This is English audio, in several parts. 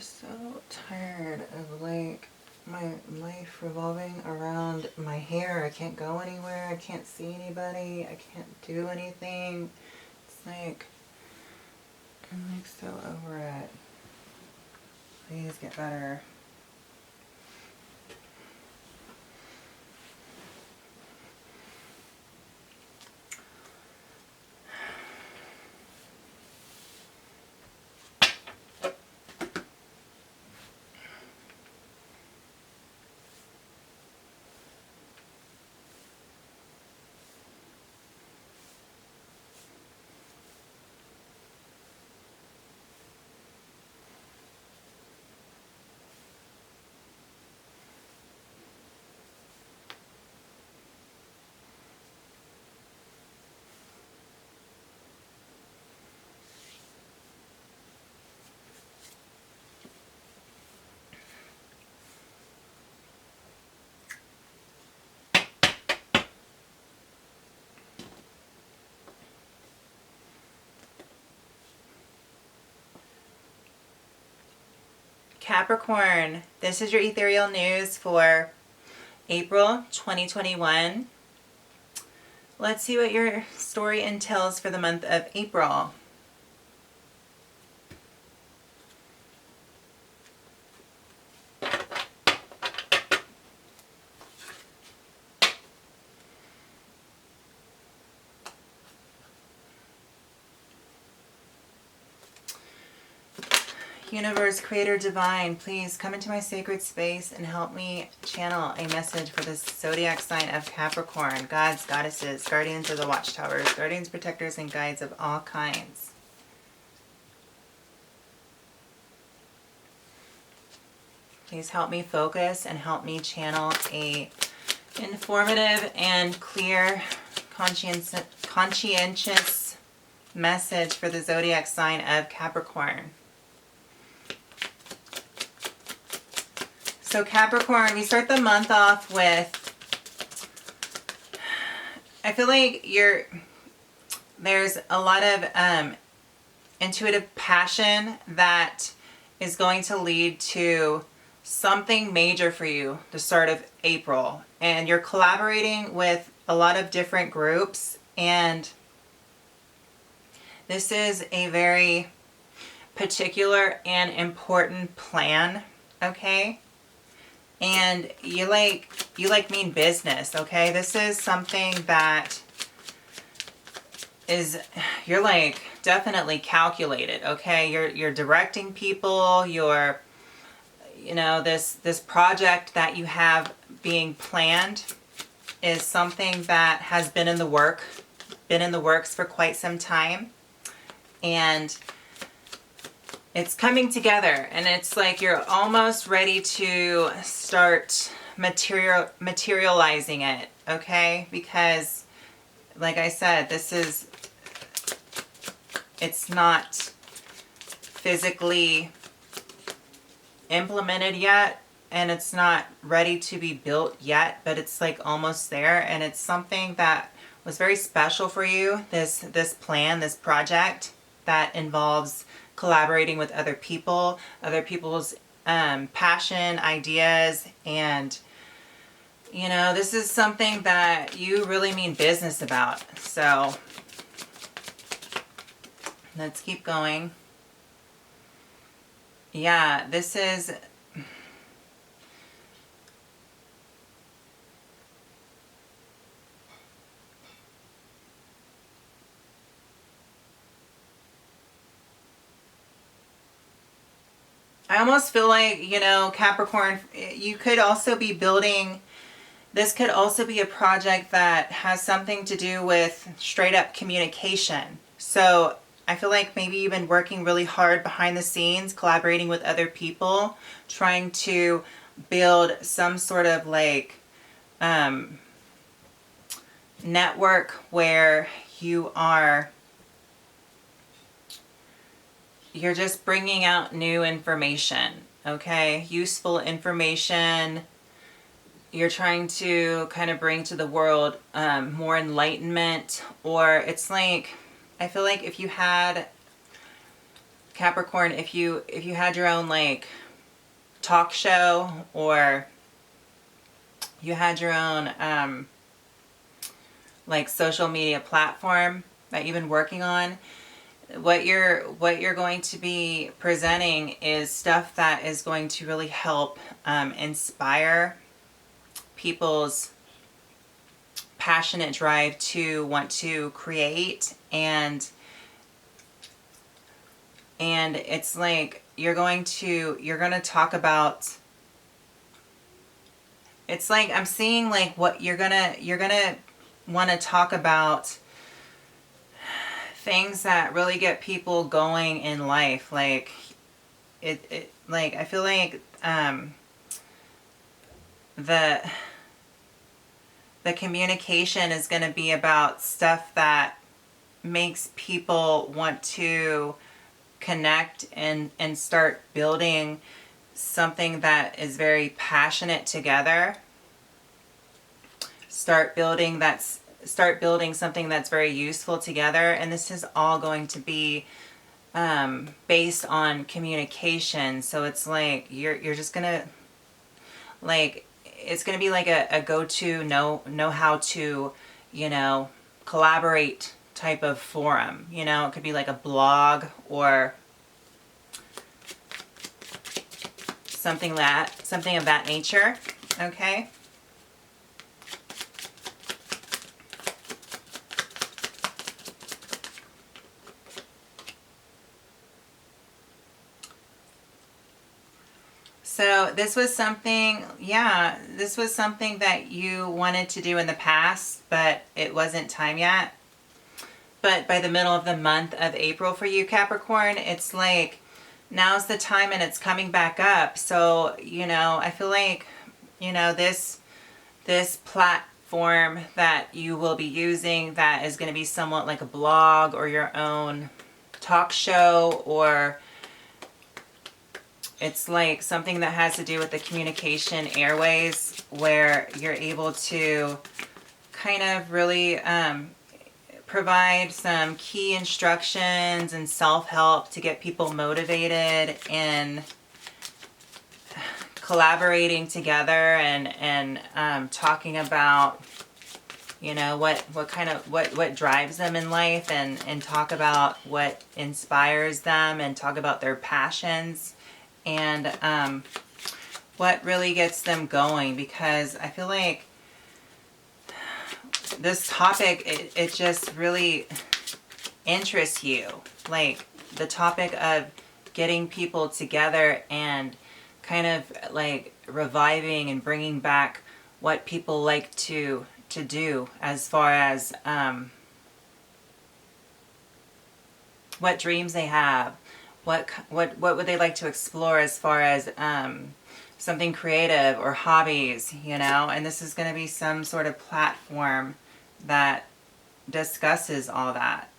so tired of like my life revolving around my hair. I can't go anywhere. I can't see anybody. I can't do anything. It's like, I'm like so over it. Please get better. Capricorn, this is your ethereal news for April 2021. Let's see what your story entails for the month of April. Universe, Creator, Divine, please come into my sacred space and help me channel a message for this zodiac sign of Capricorn. Gods, goddesses, guardians of the watchtowers, guardians, protectors, and guides of all kinds. Please help me focus and help me channel a informative and clear, conscientious message for the zodiac sign of Capricorn. So Capricorn, we start the month off with, I feel like there's a lot of intuitive passion that is going to lead to something major for you the start of April. And you're collaborating with a lot of different groups, and this is a very particular and important plan, okay? And you mean business, okay? This is something that is, you're like definitely calculated, okay? You're directing people, this project that you have being planned is something that has been in the works for quite some time. And it's coming together, and it's like you're almost ready to start materializing it, okay? Because, like I said, it's not physically implemented yet, and it's not ready to be built yet, but it's like almost there, and it's something that was very special for you, this plan, this project that involves collaborating with other people, other people's passion, ideas, and this is something that you really mean business about. So let's keep going. Yeah, this is I almost feel like, Capricorn, you could also be building, this could also be a project that has something to do with straight up communication. So I feel like maybe you've been working really hard behind the scenes, collaborating with other people, trying to build some sort of like network where you're just bringing out new information, okay? Useful information. You're trying to kind of bring to the world more enlightenment, or it's like, I feel like if you had Capricorn, if you had your own like talk show, or you had your own like social media platform that you've been working on, what you're going to be presenting is stuff that is going to really help inspire people's passionate drive to want to create. And it's like you're going to talk about, it's like I'm seeing like what you're gonna want to talk about, things that really get people going in life. Like it like I feel like the communication is going to be about stuff that makes people want to connect and start building something that is very passionate together. Start building something that's very useful together. And this is all going to be based on communication. So it's like you're just gonna, like, it's gonna be like a go-to know how to, you know, collaborate type of forum. You know, it could be like a blog or something of that nature. Okay. So this was something, yeah, this was something that you wanted to do in the past, but it wasn't time yet. But by the middle of the month of April for you, Capricorn, it's like now's the time and it's coming back up. So, you know, I feel like, you know, this platform that you will be using, that is going to be somewhat like a blog or your own talk show, or it's like something that has to do with the communication airways, where you're able to kind of really provide some key instructions and self-help to get people motivated in collaborating together and talking about, you know, what drives them in life, and talk about what inspires them, and talk about their passions, and what really gets them going. Because I feel like this topic, it just really interests you. Like the topic of getting people together and kind of like reviving and bringing back what people like to do, as far as what dreams they have, what would they like to explore as far as something creative or hobbies, you know. And this is going to be some sort of platform that discusses all that.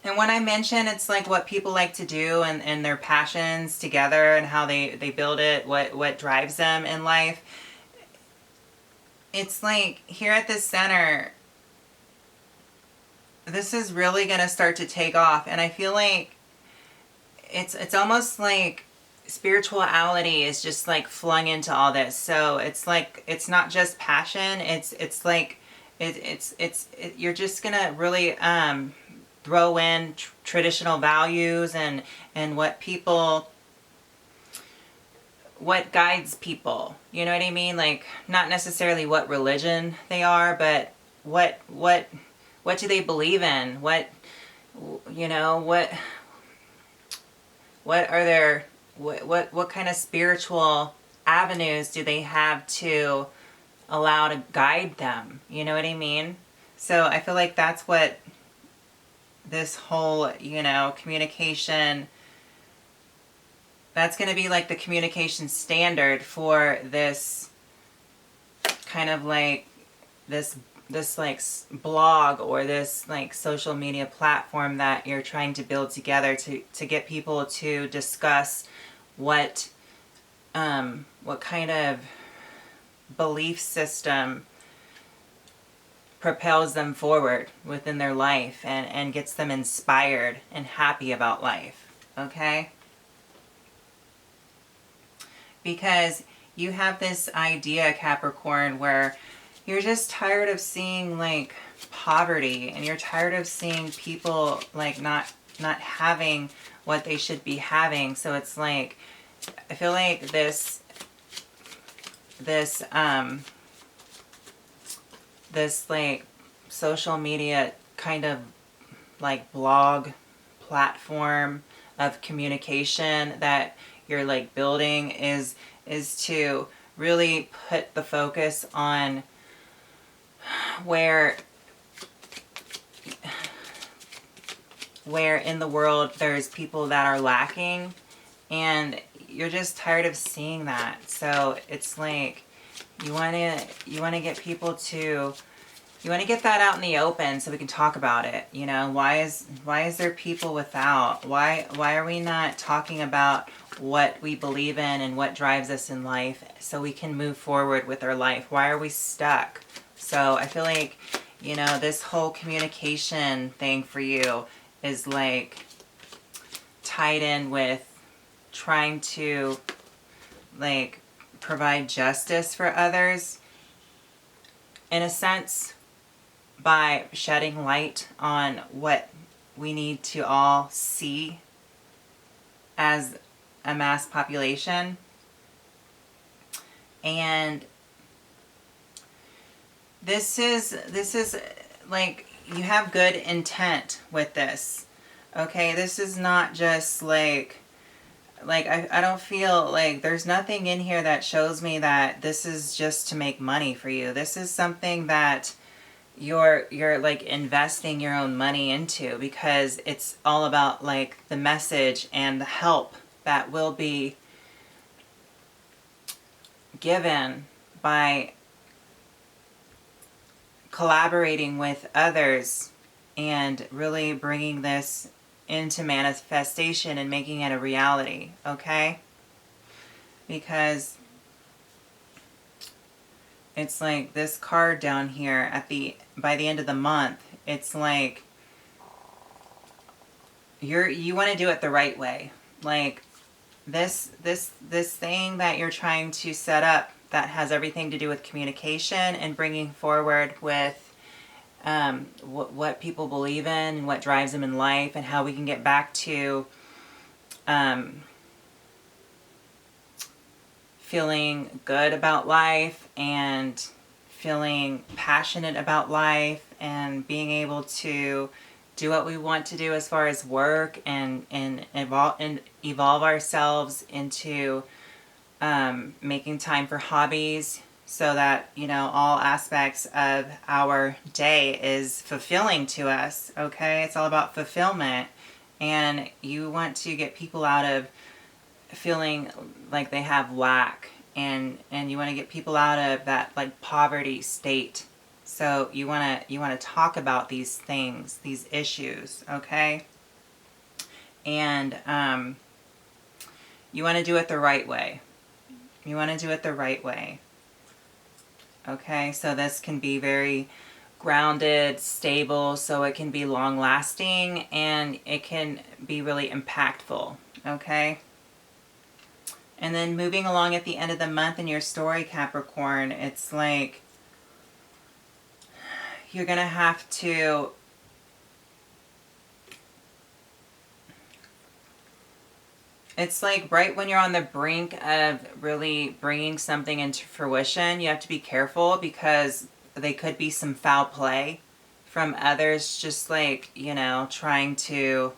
And when I mention it's like what people like to do and their passions together and how they build it, what drives them in life, it's like here at the center, this is really going to start to take off. And I feel like it's almost like spirituality is just like flung into all this. So it's like, it's not just passion. It's like, you're just going to really throw in traditional values and what guides people, you know what I mean? Like not necessarily what religion they are, but what do they believe in? What, you know, what are their, what kind of spiritual avenues do they have to allow to guide them? You know what I mean? So I feel like that's what this whole, you know, communication, that's going to be like the communication standard for this kind of like this like blog or this like social media platform that you're trying to build together to get people to discuss what kind of belief system propels them forward within their life and gets them inspired and happy about life, okay? Because you have this idea, Capricorn, where you're just tired of seeing like poverty, and you're tired of seeing people like not having what they should be having. So it's like, I feel like this like social media kind of like blog platform of communication that you're like building is to really put the focus on where in the world there's people that are lacking, and you're just tired of seeing that. So it's like you want to get people to, you want to get that out in the open so we can talk about it. You know, why is there people without? Why are we not talking about what we believe in and what drives us in life so we can move forward with our life? Why are we stuck? So I feel like, you know, this whole communication thing for you is like tied in with trying to like provide justice for others, in a sense, by shedding light on what we need to all see as a mass population. And this is like, you have good intent with this, okay? This is not just like I don't feel like there's nothing in here that shows me that this is just to make money for you. This is something that you're like investing your own money into, because it's all about like the message and the help that will be given by collaborating with others and really bringing this into manifestation and making it a reality, okay? Because it's like this card down here by the end of the month, it's like you want to do it the right way. Like this thing that you're trying to set up that has everything to do with communication and bringing forward with what people believe in and what drives them in life, and how we can get back to feeling good about life and feeling passionate about life and being able to do what we want to do as far as work and evolve ourselves into making time for hobbies, so that, you know, all aspects of our day is fulfilling to us, okay? It's all about fulfillment. And you want to get people out of feeling like they have lack, and you want to get people out of that like poverty state. So you want to talk about these things, these issues, okay? And you want to do it the right way. You want to do it the right way. Okay, so this can be very grounded, stable, so it can be long lasting, and it can be really impactful, okay? And then moving along at the end of the month in your story, Capricorn, it's like you're going to have to it's like right when you're on the brink of really bringing something into fruition, you have to be careful, because they could be some foul play from others, just like, you know, trying to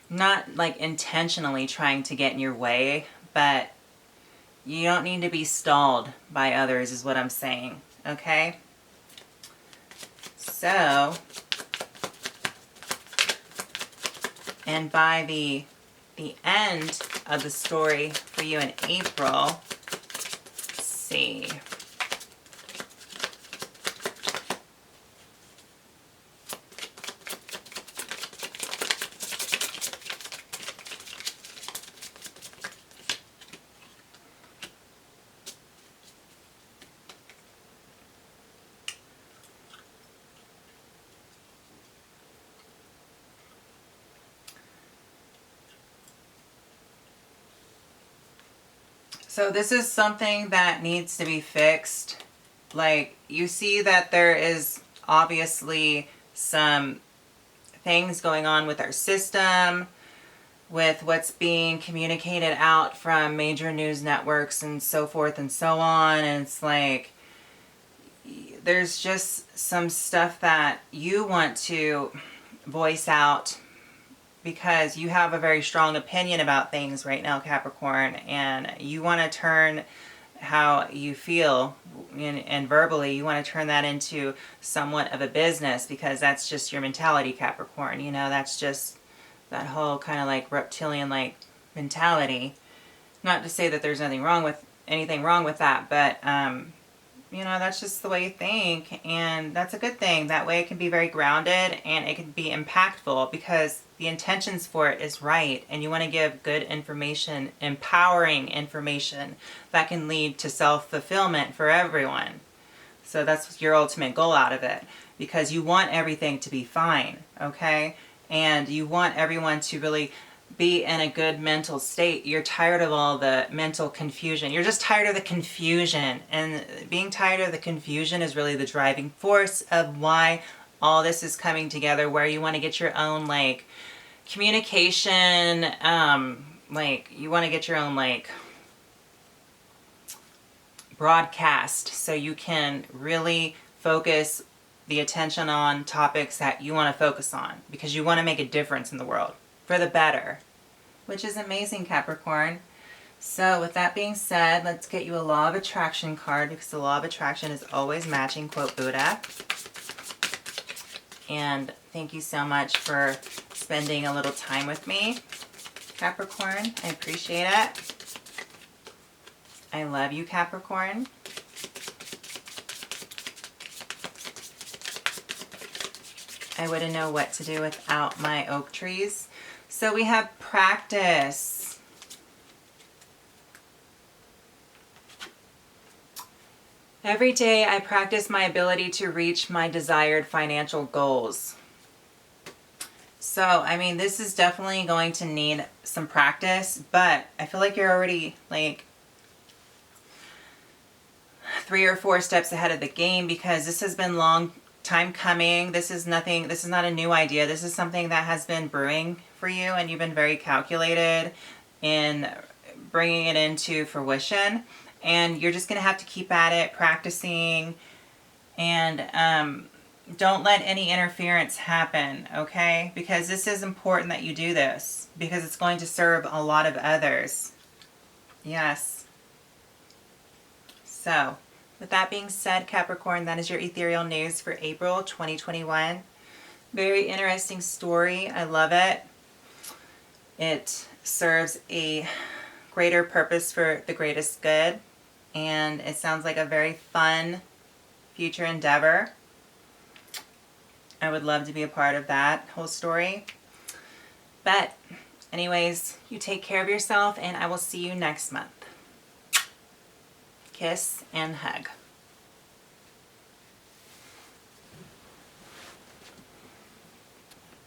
not like intentionally trying to get in your way, but you don't need to be stalled by others is what I'm saying, okay? So, and by the end of the story for you in April, let's see. So this is something that needs to be fixed. Like, you see that there is obviously some things going on with our system, with what's being communicated out from major news networks and so forth and so on. And it's like, there's just some stuff that you want to voice out because you have a very strong opinion about things right now, Capricorn, and you want to turn how you feel and verbally, you want to turn that into somewhat of a business, because that's just your mentality, Capricorn. You know, that's just that whole kind of like reptilian like mentality. Not to say that there's anything wrong with that, but you know, that's just the way you think, and that's a good thing. That way it can be very grounded and it can be impactful because the intentions for it is right, and you want to give good information, empowering information that can lead to self-fulfillment for everyone. So that's your ultimate goal out of it, because you want everything to be fine, okay? And you want everyone to really be in a good mental state. You're tired of all the mental confusion. You're just tired of the confusion. And being tired of the confusion is really the driving force of why all this is coming together, where you want to get your own like communication, like you want to get your own like broadcast, so you can really focus the attention on topics that you want to focus on, because you want to make a difference in the world for the better, which is amazing, Capricorn. So with that being said, let's get you a Law of Attraction card, because the Law of Attraction is always matching, quote Buddha. And thank you so much for spending a little time with me, Capricorn. I appreciate it. I love you, Capricorn. I wouldn't know what to do without my oak trees. So we have practice. Every day I practice my ability to reach my desired financial goals. So, I mean, this is definitely going to need some practice, but I feel like you're already like 3 or 4 steps ahead of the game, because this has been long time coming. This is not a new idea. This is something that has been brewing for you, and you've been very calculated in bringing it into fruition. And you're just going to have to keep at it, practicing, and don't let any interference happen, okay? Because this is important that you do this, because it's going to serve a lot of others. Yes. So, with that being said, Capricorn, that is your ethereal news for April 2021. Very interesting story. I love it. It serves a greater purpose for the greatest good. And it sounds like a very fun future endeavor. I would love to be a part of that whole story. But anyways, you take care of yourself, and I will see you next month. Kiss and hug.